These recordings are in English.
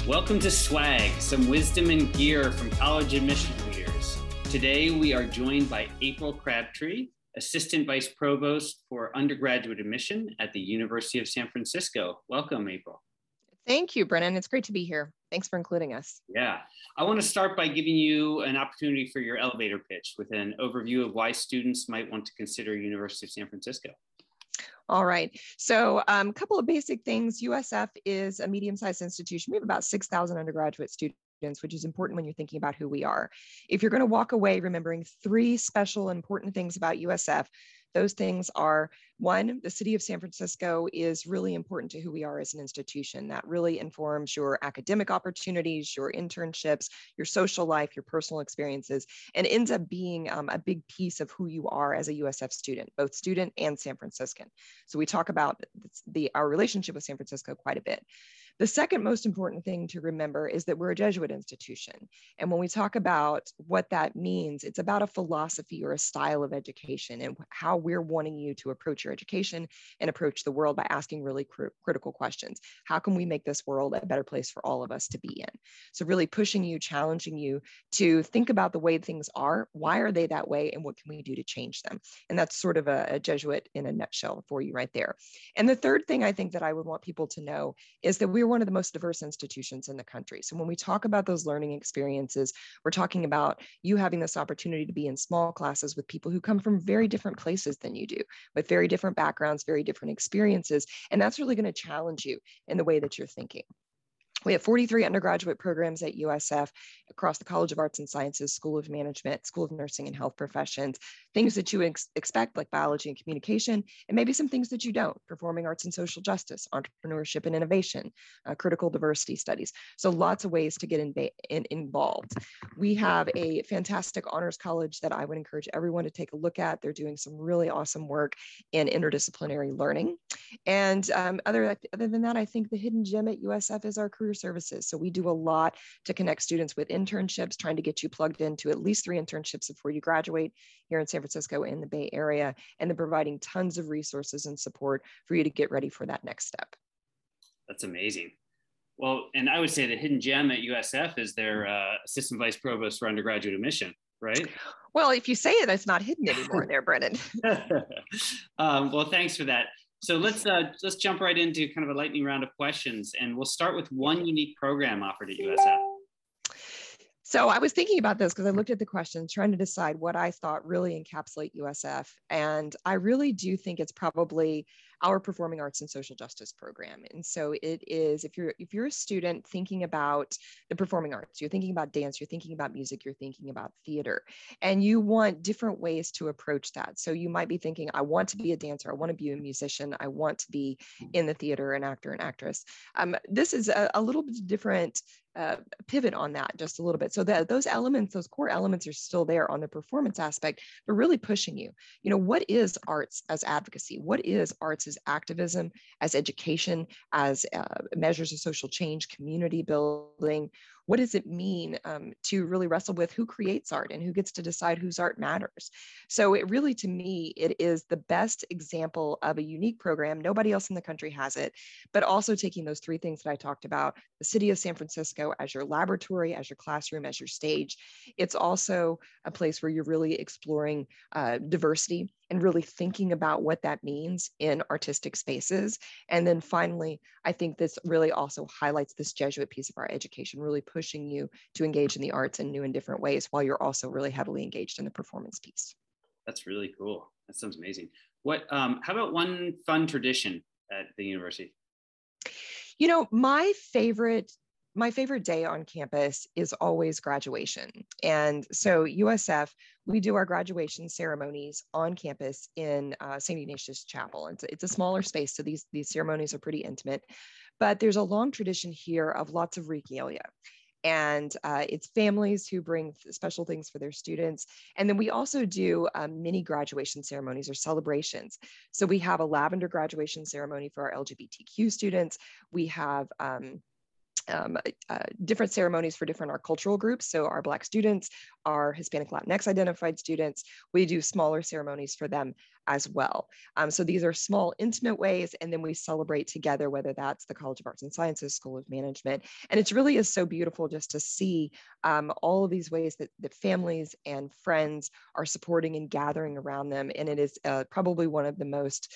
Welcome to Swag, some wisdom and gear from college admission leaders. Today, we are joined by April Crabtree, Assistant Vice Provost for Undergraduate Admission at the University of San Francisco. Welcome, April. Thank you, Brennan. It's great to be here. Thanks for including us. Yeah, I want to start by giving you an opportunity for your elevator pitch with an overview of why students might want to consider University of San Francisco. All right. So a couple of basic things. USF is a medium-sized institution. We have about 6,000 undergraduate students, which is important when you're thinking about who we are. If you're going to walk away remembering three special important things about USF, those things are, one, the city of San Francisco is really important to who we are as an institution. That really informs your academic opportunities, your internships, your social life, your personal experiences, and ends up being a big piece of who you are as a USF student, both student and San Franciscan. So we talk about our relationship with San Francisco quite a bit. The second most important thing to remember is that we're a Jesuit institution. And when we talk about what that means, it's about a philosophy or a style of education and how we're wanting you to approach your education and approach the world by asking really critical questions. How can we make this world a better place for all of us to be in? So really pushing you, challenging you to think about the way things are, why are they that way, and what can we do to change them? And that's sort of a Jesuit in a nutshell for you right there. And the third thing I think that I would want people to know is that we're one of the most diverse institutions in the country. So when we talk about those learning experiences, we're talking about you having this opportunity to be in small classes with people who come from very different places than you do, with very different backgrounds, very different experiences. And that's really going to challenge you in the way that you're thinking. We have 43 undergraduate programs at USF across the College of Arts and Sciences, School of Management, School of Nursing and Health Professions, things that you expect like biology and communication, and maybe some things that you don't, performing arts and social justice, entrepreneurship and innovation, critical diversity studies. So lots of ways to get involved. We have a fantastic honors college that I would encourage everyone to take a look at. They're doing some really awesome work in interdisciplinary learning. And other than that, I think the hidden gem at USF is our career services. So we do a lot to connect students with internships, trying to get you plugged into at least 3 internships before you graduate here in San Francisco and the Bay Area, and then providing tons of resources and support for you to get ready for that next step. That's amazing. Well, and I would say the hidden gem at USF is their Assistant Vice Provost for Undergraduate Admission, right? Well, if you say it, it's not hidden anymore there, Brennan. Well, thanks for that. So let's jump right into kind of a lightning round of questions, and we'll start with one unique program offered at USF. So I was thinking about this because I looked at the questions, trying to decide what I thought really encapsulate USF. And I really do think it's probably our Performing Arts and Social Justice program. And so it is, if you're a student thinking about the performing arts, you're thinking about dance, you're thinking about music, you're thinking about theater, and you want different ways to approach that. So you might be thinking, I want to be a dancer, I want to be a musician, I want to be in the theater, an actor, an actress. This is a little bit different pivot on that just a little bit. So that those elements, those core elements are still there on the performance aspect, but really pushing you. You know, what is arts as advocacy? What is arts as activism, as education, as measures of social change, community building? What does it mean to really wrestle with who creates art and who gets to decide whose art matters? So it really, to me, it is the best example of a unique program. Nobody else in the country has it, but also taking those 3 things that I talked about, the city of San Francisco as your laboratory, as your classroom, as your stage. It's also a place where you're really exploring diversity and really thinking about what that means in artistic spaces. And then finally, I think this really also highlights this Jesuit piece of our education, really pushing you to engage in the arts in new and different ways while you're also really heavily engaged in the performance piece. That's really cool. That sounds amazing. How about one fun tradition at the university? You know, my favorite day on campus is always graduation. And so USF, we do our graduation ceremonies on campus in St. Ignatius Chapel. It's a smaller space, so these ceremonies are pretty intimate, but there's a long tradition here of lots of regalia. And it's families who bring special things for their students. And then we also do mini graduation ceremonies or celebrations. So we have a lavender graduation ceremony for our LGBTQ students. We have different ceremonies for different our cultural groups. So our Black students, our Hispanic Latinx identified students, we do smaller ceremonies for them as well. So these are small, intimate ways, and then we celebrate together, whether that's the College of Arts and Sciences, School of Management. And it really is so beautiful just to see all of these ways that families and friends are supporting and gathering around them. And it is probably one of the most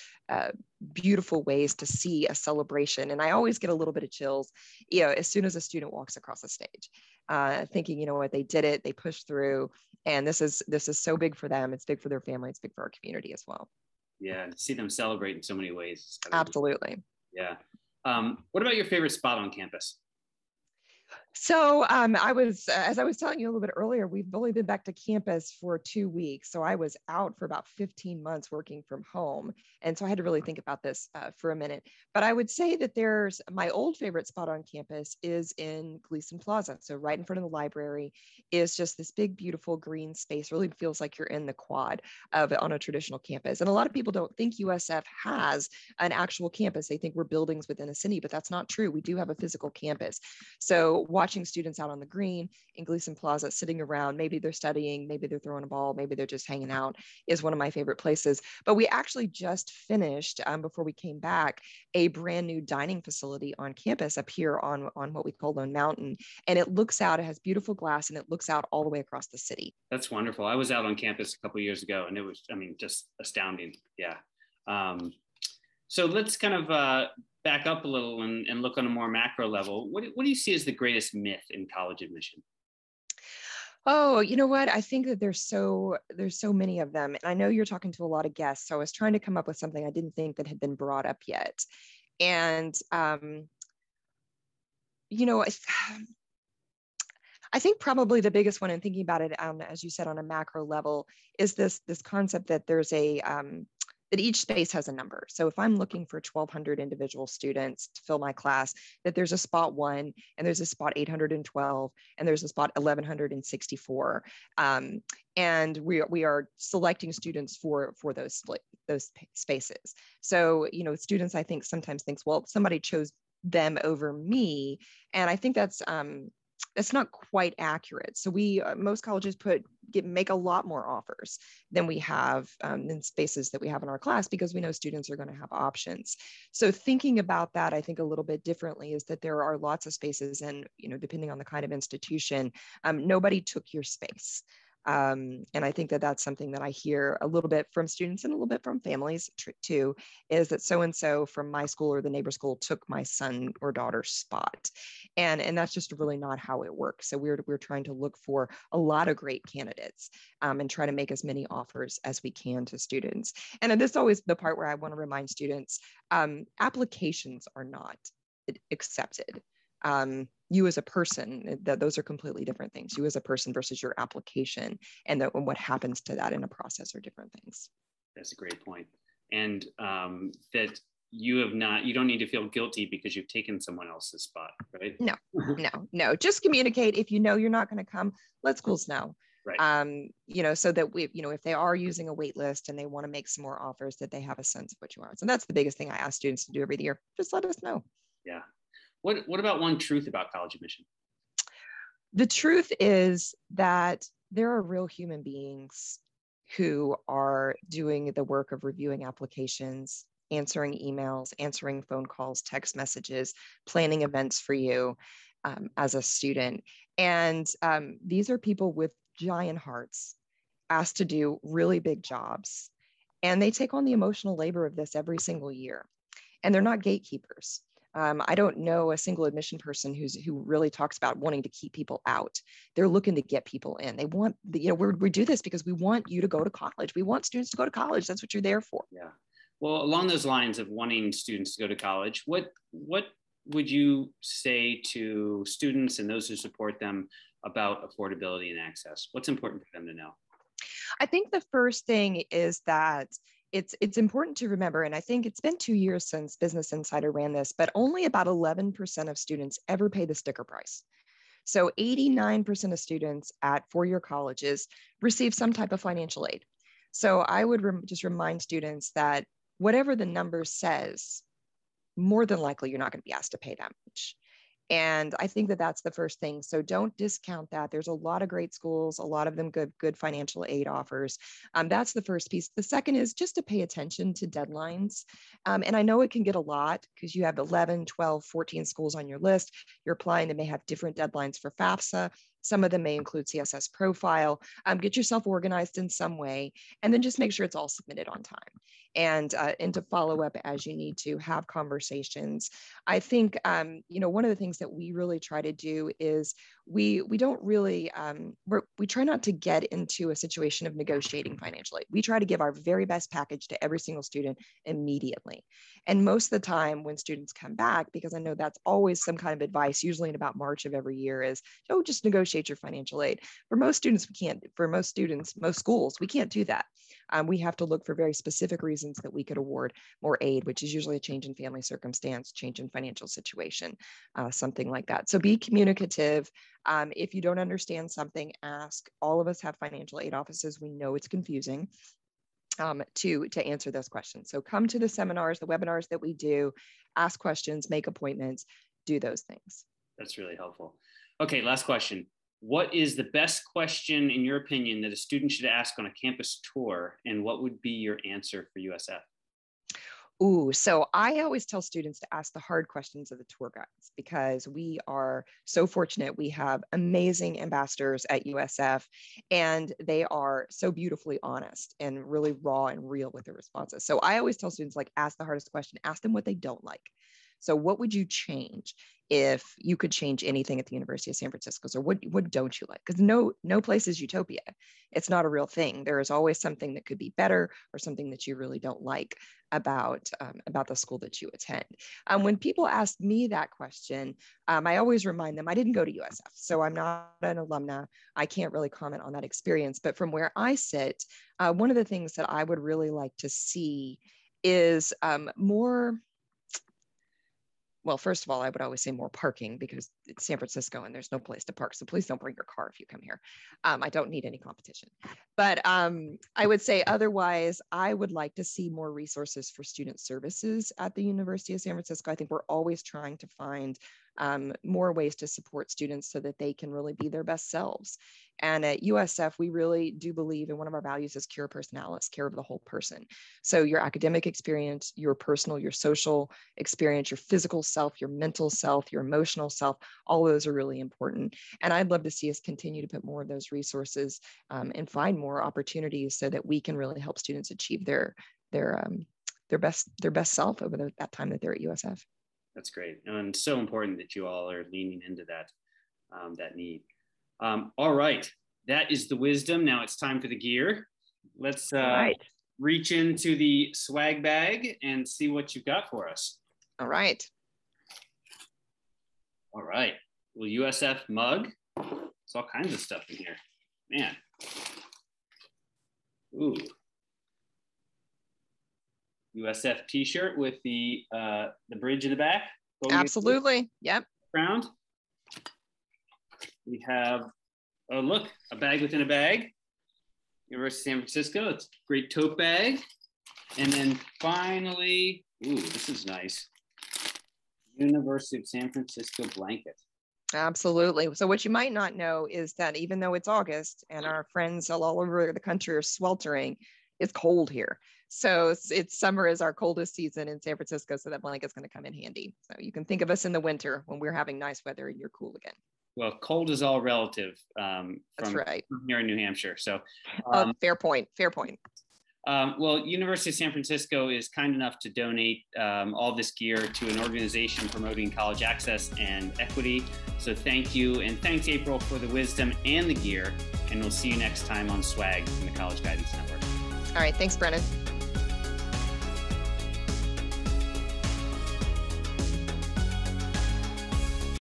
beautiful ways to see a celebration. And I always get a little bit of chills, as soon as a student walks across the stage, thinking, what, they did it, they pushed through, and this is so big for them. It's big for their family. It's big for our community as well. Yeah, to see them celebrate in so many ways. Absolutely. Yeah. What about your favorite spot on campus? So as I was telling you a little bit earlier, we've only been back to campus for 2 weeks. So I was out for about 15 months working from home. And so I had to really think about this for a minute. But I would say that my old favorite spot on campus is in Gleason Plaza. So right in front of the library is just this big, beautiful green space. Really feels like you're in the quad on a traditional campus. And a lot of people don't think USF has an actual campus. They think we're buildings within a city, but that's not true. We do have a physical campus. So watching students out on the green in Gleason Plaza, sitting around, maybe they're studying, maybe they're throwing a ball, maybe they're just hanging out, is one of my favorite places. But we actually just finished, before we came back, a brand new dining facility on campus up here on what we call Lone Mountain. And it looks out, it has beautiful glass, and it looks out all the way across the city. That's wonderful. I was out on campus a couple of years ago, and it was, just astounding. Yeah. So let's kind of back up a little and look on a more macro level. What do you see as the greatest myth in college admission? Oh, you know what? I think that there's so many of them. And I know you're talking to a lot of guests. So I was trying to come up with something I didn't think that had been brought up yet. And, I think probably the biggest one, in thinking about it, as you said, on a macro level, is this concept that there's that each space has a number. So if I'm looking for 1,200 individual students to fill my class, that there's a spot 1, and there's a spot 812, and there's a spot 1,164. And we are selecting students for those spaces. So, students, I think, sometimes thinks, well, somebody chose them over me. And I think that's not quite accurate. So most colleges make a lot more offers than we have in spaces that we have in our class, because we know students are going to have options. So thinking about that, I think a little bit differently, is that there are lots of spaces, and depending on the kind of institution, nobody took your space. And I think that that's something that I hear a little bit from students and a little bit from families too, is that so-and-so from my school or the neighbor school took my son or daughter's spot. And that's just really not how it works. So we're trying to look for a lot of great candidates and try to make as many offers as we can to students. And this is always the part where I want to remind students, applications are not accepted. You as a person, those are completely different things. You as a person versus your application, and what happens to that in a process are different things. That's a great point. And that you don't need to feel guilty because you've taken someone else's spot, right? No. Just communicate. If you're not going to come, let schools know. Right. So that if they are using a wait list and they want to make some more offers, that they have a sense of what you are. So that's the biggest thing I ask students to do every year. Just let us know. Yeah. What about one truth about college admission? The truth is that there are real human beings who are doing the work of reviewing applications, answering emails, answering phone calls, text messages, planning events for you as a student. And these are people with giant hearts, asked to do really big jobs. And they take on the emotional labor of this every single year. And they're not gatekeepers. I don't know a single admission person who really talks about wanting to keep people out. They're looking to get people in. They want, we do this because we want you to go to college. We want students to go to college. That's what you're there for. Yeah. Well, along those lines of wanting students to go to college, what would you say to students and those who support them about affordability and access? What's important for them to know? I think the first thing is that it's important to remember, and I think it's been 2 years since Business Insider ran this, but only about 11% of students ever pay the sticker price. So 89% of students at four-year colleges receive some type of financial aid. So I would just remind students that whatever the number says, more than likely you're not going to be asked to pay that much. And I think that that's the first thing. So don't discount that. There's a lot of great schools, a lot of them good financial aid offers. That's the first piece. The second is just to pay attention to deadlines. And I know it can get a lot because you have 11, 12, 14 schools on your list. You're applying, they may have different deadlines for FAFSA. Some of them may include CSS profile. Get yourself organized in some way, and then just make sure it's all submitted on time. And to follow up as you need to, have conversations. I think, one of the things that we really try to do is we don't really, we try not to get into a situation of negotiating financially. We try to give our very best package to every single student immediately. And most of the time when students come back, because I know that's always some kind of advice, usually in about March of every year, is, oh, just negotiate your financial aid. For most students, we can't. For most students, most schools, we can't do that. We have to look for very specific reasons that we could award more aid, which is usually a change in family circumstance, change in financial situation, something like that. So be communicative. If you don't understand something, ask. All of us have financial aid offices. We know it's confusing to answer those questions. So come to the seminars, the webinars that we do, ask questions, make appointments, do those things. That's really helpful. Okay, last question. What is the best question, in your opinion, that a student should ask on a campus tour, and what would be your answer for USF? Ooh, so I always tell students to ask the hard questions of the tour guides, because we are so fortunate. We have amazing ambassadors at USF, and they are so beautifully honest and really raw and real with their responses. So I always tell students, like, ask the hardest question, ask them what they don't like. So what would you change if you could change anything at the University of San Francisco? So what don't you like? Because no place is utopia. It's not a real thing. There is always something that could be better, or something that you really don't like about the school that you attend. When people ask me that question, I always remind them I didn't go to USF, so I'm not an alumna. I can't really comment on that experience. But from where I sit, one of the things that I would really like to see is more. Well, first of all, I would always say more parking, because it's San Francisco and there's no place to park. So please don't bring your car if you come here. I don't need any competition. But I would say otherwise, I would like to see more resources for student services at the University of San Francisco. I think we're always trying to find more ways to support students so that they can really be their best selves. And at USF, we really do believe in, one of our values is cura personalis, care of the whole person. So your academic experience, your personal, your social experience, your physical self, your mental self, your emotional self, all those are really important. And I'd love to see us continue to put more of those resources and find more opportunities so that we can really help students achieve their best self over that time that they're at USF. That's great, and so important that you all are leaning into that need. All right, that is the wisdom. Now it's time for the gear. Let's reach into the swag bag and see what you've got for us. All right. All right. Well, USF mug. There's all kinds of stuff in here. Man. Ooh. USF t-shirt with the bridge in the back. Absolutely. Yep. Round. We have, oh look, a bag within a bag. University of San Francisco. It's a great tote bag. And then finally, ooh, this is nice. University of San Francisco blanket. Absolutely. So what you might not know is that even though it's August and our friends all over the country are sweltering, it's cold here. So it's summer is our coldest season in San Francisco. So that blanket's going to come in handy. So you can think of us in the winter when we're having nice weather and you're cool again. Well, cold is all relative. That's right. From here in New Hampshire. So fair point. Fair point. Well, University of San Francisco is kind enough to donate all this gear to an organization promoting college access and equity. So thank you. And thanks, April, for the wisdom and the gear. And we'll see you next time on Swag from the College Guidance Network. All right. Thanks, Brennan.